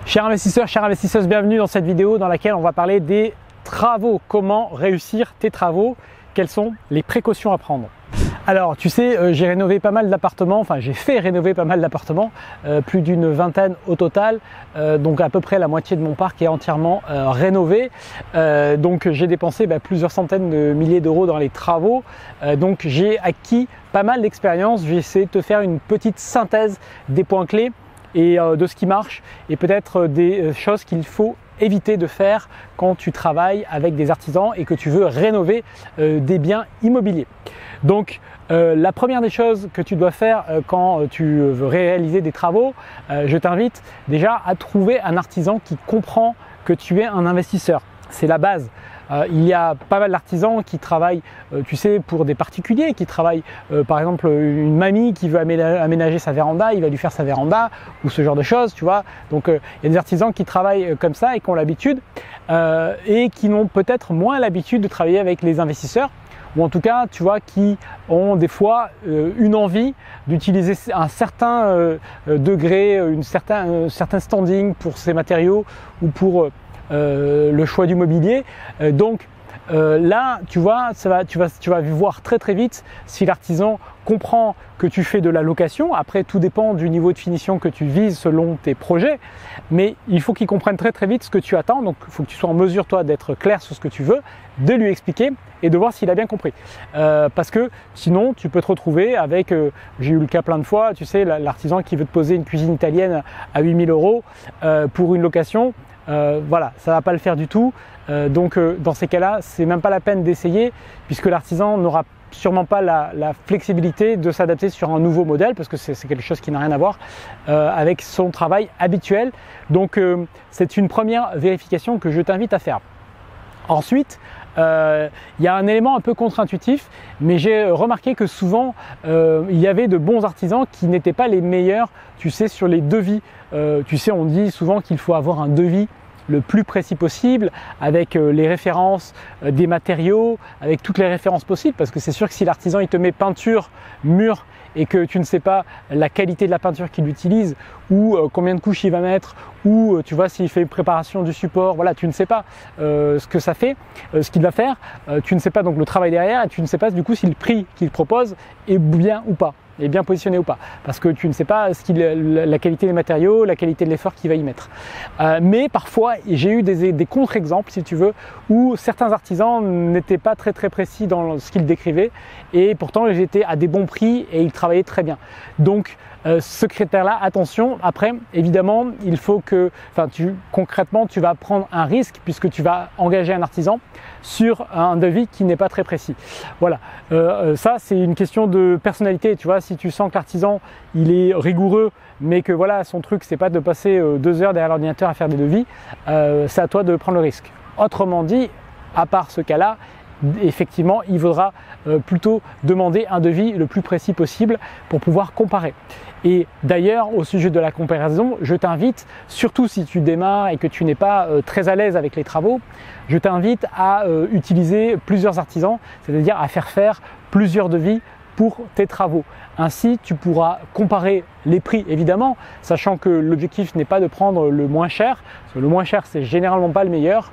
Chers investisseurs, chères investisseuses, bienvenue dans cette vidéo dans laquelle on va parler des travaux. Comment réussir tes travaux? Quelles sont les précautions à prendre? Alors, tu sais, j'ai rénové pas mal d'appartements, enfin j'ai fait rénover pas mal d'appartements, plus d'une vingtaine au total, donc à peu près la moitié de mon parc est entièrement rénové. Donc j'ai dépensé plusieurs centaines de milliers d'euros dans les travaux, donc j'ai acquis pas mal d'expérience. Je vais essayer de te faire une petite synthèse des points clés et de ce qui marche et peut-être des choses qu'il faut éviter de faire quand tu travailles avec des artisans et que tu veux rénover des biens immobiliers. Donc la première des choses que tu dois faire quand tu veux réaliser des travaux, je t'invite déjà à trouver un artisan qui comprend que tu es un investisseur. C'est la base. Il y a pas mal d'artisans qui travaillent, tu sais, pour des particuliers, qui travaillent, par exemple, une mamie qui veut aménager sa véranda, il va lui faire sa véranda ou ce genre de choses, tu vois. Donc, il y a des artisans qui travaillent comme ça et qui ont l'habitude et qui n'ont peut-être moins l'habitude de travailler avec les investisseurs, ou en tout cas, tu vois, qui ont des fois une envie d'utiliser un certain degré, un certain standing pour ces matériaux ou pour le choix du mobilier. Donc là, tu vois, tu vas voir très vite si l'artisan comprend que tu fais de la location. Après, tout dépend du niveau de finition que tu vises selon tes projets, mais il faut qu'il comprenne très vite ce que tu attends. Donc, il faut que tu sois en mesure, toi, d'être clair sur ce que tu veux, de lui expliquer et de voir s'il a bien compris. Parce que sinon, tu peux te retrouver avec, j'ai eu le cas plein de fois, tu sais, l'artisan qui veut te poser une cuisine italienne à 8 000 € pour une location. Voilà, ça va pas le faire du tout. Donc dans ces cas-là, c'est même pas la peine d'essayer puisque l'artisan n'aura sûrement pas la flexibilité de s'adapter sur un nouveau modèle parce que c'est quelque chose qui n'a rien à voir avec son travail habituel. Donc c'est une première vérification que je t'invite à faire. Ensuite, il y a un élément un peu contre-intuitif, mais j'ai remarqué que souvent il y avait de bons artisans qui n'étaient pas les meilleurs, tu sais, sur les devis. Tu sais, on dit souvent qu'il faut avoir un devis le plus précis possible, avec les références des matériaux, avec toutes les références possibles, parce que c'est sûr que si l'artisan il te met peinture, mur, et que tu ne sais pas la qualité de la peinture qu'il utilise, ou combien de couches il va mettre, ou tu vois s'il fait une préparation du support, voilà, tu ne sais pas ce que ça fait, ce qu'il va faire, tu ne sais pas donc le travail derrière, et tu ne sais pas du coup si le prix qu'il propose est bien ou pas, est bien positionné ou pas, parce que tu ne sais pas la qualité des matériaux, la qualité de l'effort qu'il va y mettre. Mais parfois, j'ai eu des contre-exemples, si tu veux, où certains artisans n'étaient pas très précis dans ce qu'ils décrivaient, et pourtant ils étaient à des bons prix et ils travaillaient très bien. Donc ce critère-là, attention. Après, évidemment, il faut que, concrètement, tu vas prendre un risque puisque tu vas engager un artisan sur un devis qui n'est pas très précis. Voilà, ça c'est une question de personnalité. Tu vois, si tu sens que l'artisan il est rigoureux, mais que voilà, son truc c'est pas de passer 2 heures derrière l'ordinateur à faire des devis, c'est à toi de prendre le risque. Autrement dit, à part ce cas-là, effectivement, il faudra plutôt demander un devis le plus précis possible pour pouvoir comparer. Et d'ailleurs, au sujet de la comparaison, je t'invite, surtout si tu démarres et que tu n'es pas très à l'aise avec les travaux, je t'invite à utiliser plusieurs artisans, c'est-à-dire à faire plusieurs devis pour tes travaux. Ainsi, tu pourras comparer les prix, évidemment, sachant que l'objectif n'est pas de prendre le moins cher, parce que le moins cher, c'est généralement pas le meilleur,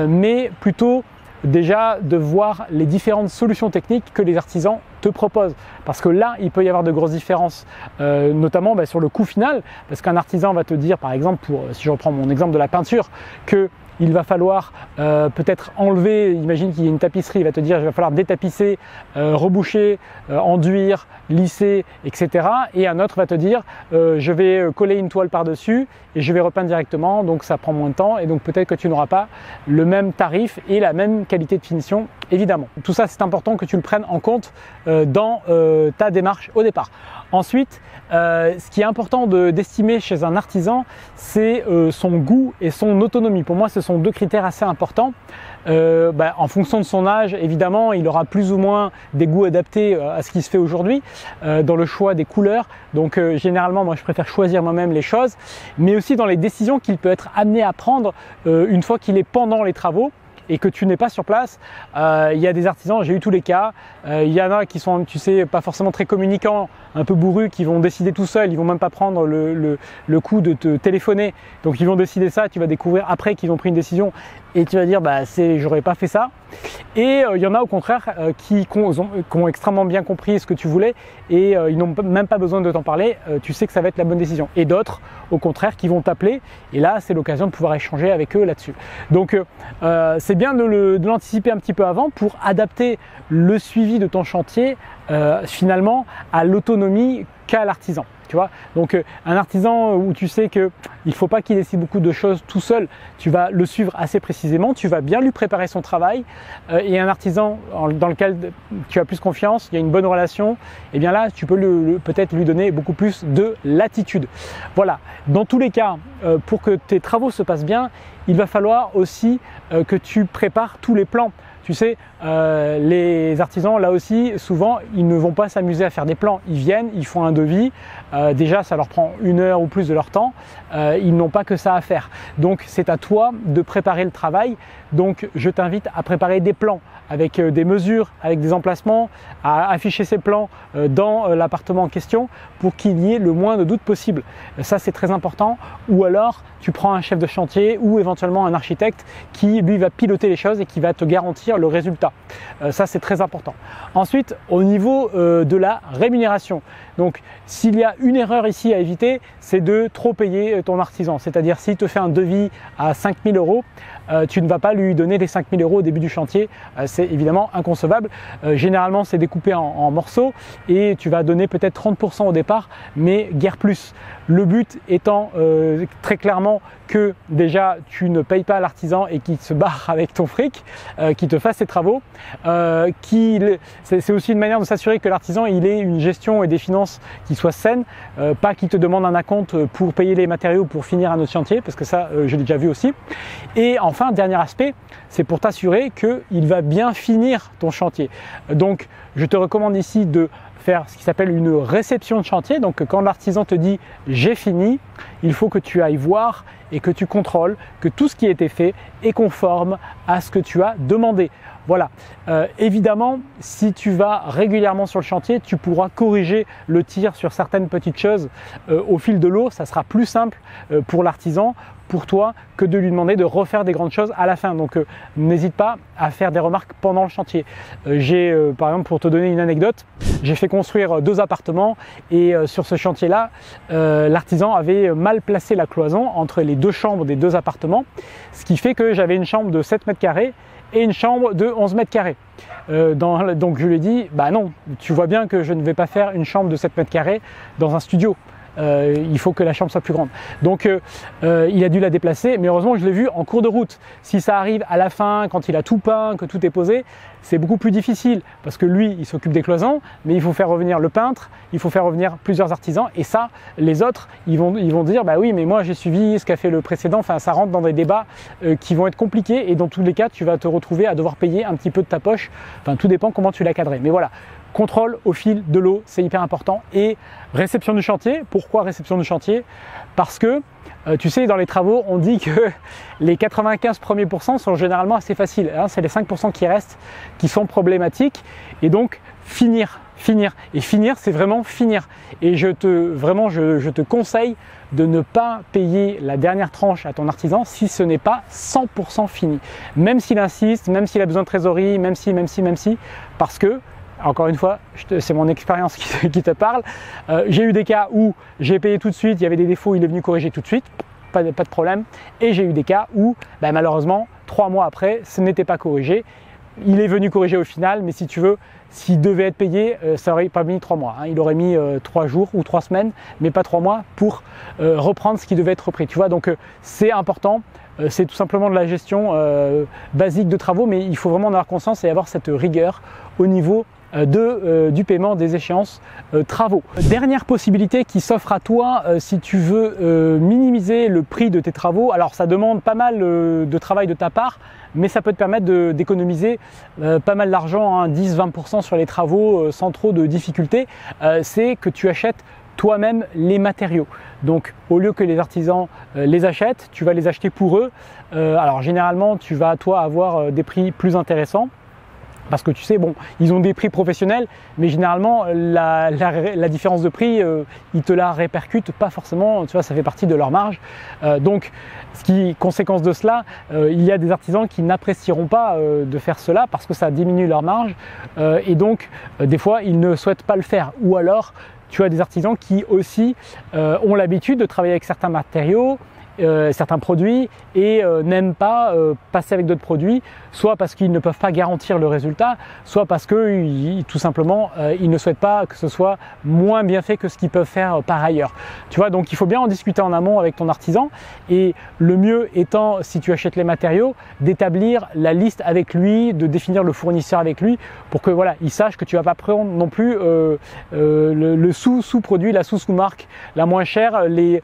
mais plutôt déjà de voir les différentes solutions techniques que les artisans te proposent, parce que là il peut y avoir de grosses différences, notamment sur le coût final, parce qu'un artisan va te dire, par exemple, si je reprends mon exemple de la peinture, que il va falloir peut-être enlever, imagine qu'il y a une tapisserie, il va te dire il va falloir détapisser, reboucher, enduire, lisser, etc. Et un autre va te dire je vais coller une toile par-dessus et je vais repeindre directement, donc ça prend moins de temps et donc peut-être que tu n'auras pas le même tarif et la même qualité de finition, évidemment. Tout ça, c'est important que tu le prennes en compte dans ta démarche au départ. Ensuite, ce qui est important d'estimer chez un artisan, c'est son goût et son autonomie. Pour moi, ce sont deux critères assez importants. En fonction de son âge, évidemment, il aura plus ou moins des goûts adaptés à ce qui se fait aujourd'hui dans le choix des couleurs. Donc généralement, moi je préfère choisir moi-même les choses, mais aussi dans les décisions qu'il peut être amené à prendre une fois qu'il est pendant les travaux et que tu n'es pas sur place, il y a des artisans, j'ai eu tous les cas, il y en a qui sont, tu sais, pas forcément très communicants, un peu bourrus, qui vont décider tout seuls, ils vont même pas prendre le coup de te téléphoner, donc ils vont décider ça, tu vas découvrir après qu'ils ont pris une décision et tu vas dire bah j'aurais pas fait ça. Et il y en a au contraire qui ont extrêmement bien compris ce que tu voulais et ils n'ont même pas besoin de t'en parler, tu sais que ça va être la bonne décision. Et d'autres au contraire qui vont t'appeler et là c'est l'occasion de pouvoir échanger avec eux là-dessus. Donc c'est bien de l'anticiper un petit peu avant pour adapter le suivi de ton chantier finalement à l'autonomie qu'a l'artisan. Tu vois, donc un artisan où tu sais qu'il ne faut pas qu'il décide beaucoup de choses tout seul, tu vas le suivre assez précisément, tu vas bien lui préparer son travail et un artisan dans lequel tu as plus confiance, il y a une bonne relation, et bien là tu peux peut-être lui donner beaucoup plus de latitude. Voilà, dans tous les cas, pour que tes travaux se passent bien, il va falloir aussi que tu prépares tous les plans. Tu sais, les artisans, là aussi, souvent, ils ne vont pas s'amuser à faire des plans. Ils viennent, ils font un devis. Déjà, ça leur prend 1 heure ou plus de leur temps. Ils n'ont pas que ça à faire. Donc, c'est à toi de préparer le travail. Donc, je t'invite à préparer des plans avec des mesures, avec des emplacements, à afficher ces plans dans l'appartement en question pour qu'il y ait le moins de doute possible. Ça, c'est très important. Ou alors, tu prends un chef de chantier ou éventuellement un architecte qui, lui, va piloter les choses et qui va te garantir le résultat. Ça, c'est très important. Ensuite, au niveau de la rémunération. Donc, s'il y a une erreur ici à éviter, c'est de trop payer ton artisan. C'est-à-dire, s'il te fait un devis à 5 000 €, tu ne vas pas lui donner les 5 000 € au début du chantier. C'est évidemment inconcevable. Généralement, c'est découpé en morceaux et tu vas donner peut-être 30 % au départ, mais guère plus. Le but étant très clairement que déjà tu ne payes pas l'artisan et qu'il se barre avec ton fric, qu'il te fasse ses travaux. C'est aussi une manière de s'assurer que l'artisan il ait une gestion et des finances qui soient saines, pas qu'il te demande un acompte pour payer les matériaux pour finir un autre chantier, parce que ça je l'ai déjà vu aussi. Et enfin, dernier aspect, c'est pour t'assurer qu'il va bien finir ton chantier. Donc je te recommande ici de faire ce qui s'appelle une réception de chantier. Donc quand l'artisan te dit j'ai fini, il faut que tu ailles voir et que tu contrôles que tout ce qui a été fait est conforme à ce que tu as demandé. Voilà. Évidemment, si tu vas régulièrement sur le chantier, tu pourras corriger le tir sur certaines petites choses au fil de l'eau. Ça sera plus simple pour l'artisan, pour toi, que de lui demander de refaire des grandes choses à la fin. Donc n'hésite pas à faire des remarques pendant le chantier. Par exemple, pour te donner une anecdote, j'ai fait construire 2 appartements et sur ce chantier-là, l'artisan avait mal placé la cloison entre les 2 chambres des 2 appartements, ce qui fait que j'avais une chambre de 7 mètres carrés et une chambre de 11 mètres carrés. Donc je lui ai dit, bah non, tu vois bien que je ne vais pas faire une chambre de 7 mètres carrés dans un studio. Il faut que la chambre soit plus grande. Donc il a dû la déplacer, mais heureusement je l'ai vu en cours de route. Si ça arrive à la fin, quand il a tout peint, que tout est posé, c'est beaucoup plus difficile parce que lui il s'occupe des cloisons, mais il faut faire revenir le peintre, il faut faire revenir plusieurs artisans, et ça les autres ils vont dire bah oui mais moi j'ai suivi ce qu'a fait le précédent. Enfin ça rentre dans des débats qui vont être compliqués, et dans tous les cas tu vas te retrouver à devoir payer un petit peu de ta poche. Enfin tout dépend comment tu l'as cadré, mais voilà. Contrôle au fil de l'eau, c'est hyper important. Et réception du chantier. Pourquoi réception du chantier? Parce que tu sais, dans les travaux, on dit que les 95 premiers pourcents sont généralement assez faciles. Hein, c'est les 5% qui restent qui sont problématiques. Et donc, finir. Et finir, c'est vraiment finir. Et je te conseille de ne pas payer la dernière tranche à ton artisan si ce n'est pas 100% fini. Même s'il insiste, même s'il a besoin de trésorerie, même si, parce que encore une fois, c'est mon expérience qui te parle. J'ai eu des cas où j'ai payé tout de suite, il y avait des défauts, il est venu corriger tout de suite, pas de problème. Et j'ai eu des cas où, malheureusement, 3 mois après, ce n'était pas corrigé. Il est venu corriger au final, mais si tu veux, s'il devait être payé, ça n'aurait pas mis 3 mois. Hein. Il aurait mis 3 jours ou 3 semaines, mais pas 3 mois pour reprendre ce qui devait être repris. Tu vois, donc c'est important. C'est tout simplement de la gestion basique de travaux, mais il faut vraiment en avoir conscience et avoir cette rigueur au niveau du paiement des échéances travaux. Dernière possibilité qui s'offre à toi si tu veux minimiser le prix de tes travaux. Alors ça demande pas mal de travail de ta part, mais ça peut te permettre d'économiser pas mal d'argent, hein, 10-20% sur les travaux sans trop de difficultés. C'est que tu achètes toi-même les matériaux. Donc au lieu que les artisans les achètent, tu vas les acheter pour eux. Alors généralement tu vas toi avoir des prix plus intéressants. Parce que tu sais, bon, ils ont des prix professionnels, mais généralement la différence de prix, ils te la répercutent pas forcément, tu vois, ça fait partie de leur marge. Donc, conséquence de cela, il y a des artisans qui n'apprécieront pas de faire cela parce que ça diminue leur marge et donc des fois ils ne souhaitent pas le faire. Ou alors, tu as des artisans qui aussi ont l'habitude de travailler avec certains matériaux, certains produits et n'aiment pas passer avec d'autres produits, soit parce qu'ils ne peuvent pas garantir le résultat, soit parce que tout simplement ils ne souhaitent pas que ce soit moins bien fait que ce qu'ils peuvent faire par ailleurs. Tu vois, donc il faut bien en discuter en amont avec ton artisan et le mieux étant, si tu achètes les matériaux, d'établir la liste avec lui, de définir le fournisseur avec lui pour que voilà, il sache que tu vas pas prendre non plus le sous-produit, la sous-marque la moins chère, les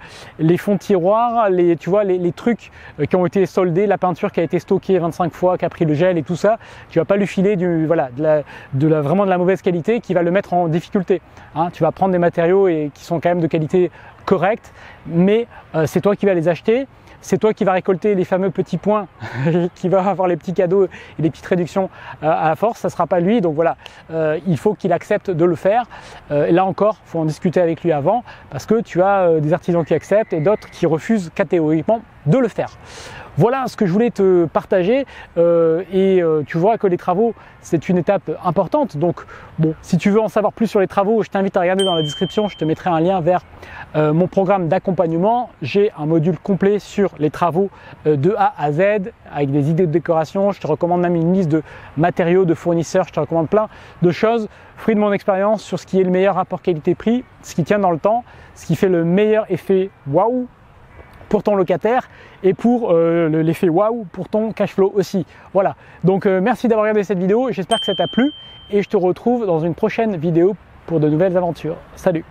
fonds de tiroir, tu vois, les trucs qui ont été soldés, la peinture qui a été stockée 25 fois, qui a pris le gel et tout ça, tu vas pas lui filer vraiment de la mauvaise qualité qui va le mettre en difficulté. Hein, tu vas prendre des matériaux qui sont quand même de qualité correcte, mais c'est toi qui vas les acheter. C'est toi qui vas récolter les fameux petits points, qui va avoir les petits cadeaux et les petites réductions à la force, ça ne sera pas lui. Donc voilà, il faut qu'il accepte de le faire. Là encore, il faut en discuter avec lui avant parce que tu as des artisans qui acceptent et d'autres qui refusent catégoriquement de le faire. Voilà ce que je voulais te partager tu vois que les travaux c'est une étape importante. Donc bon, si tu veux en savoir plus sur les travaux, je t'invite à regarder dans la description, je te mettrai un lien vers mon programme d'accompagnement. J'ai un module complet sur les travaux de A à Z avec des idées de décoration. Je te recommande même une liste de matériaux, de fournisseurs, je te recommande plein de choses, fruit de mon expérience sur ce qui est le meilleur rapport qualité-prix, ce qui tient dans le temps, ce qui fait le meilleur effet waouh pour ton locataire et pour l'effet waouh pour ton cash flow aussi. Voilà, donc merci d'avoir regardé cette vidéo, j'espère que ça t'a plu et je te retrouve dans une prochaine vidéo pour de nouvelles aventures. Salut!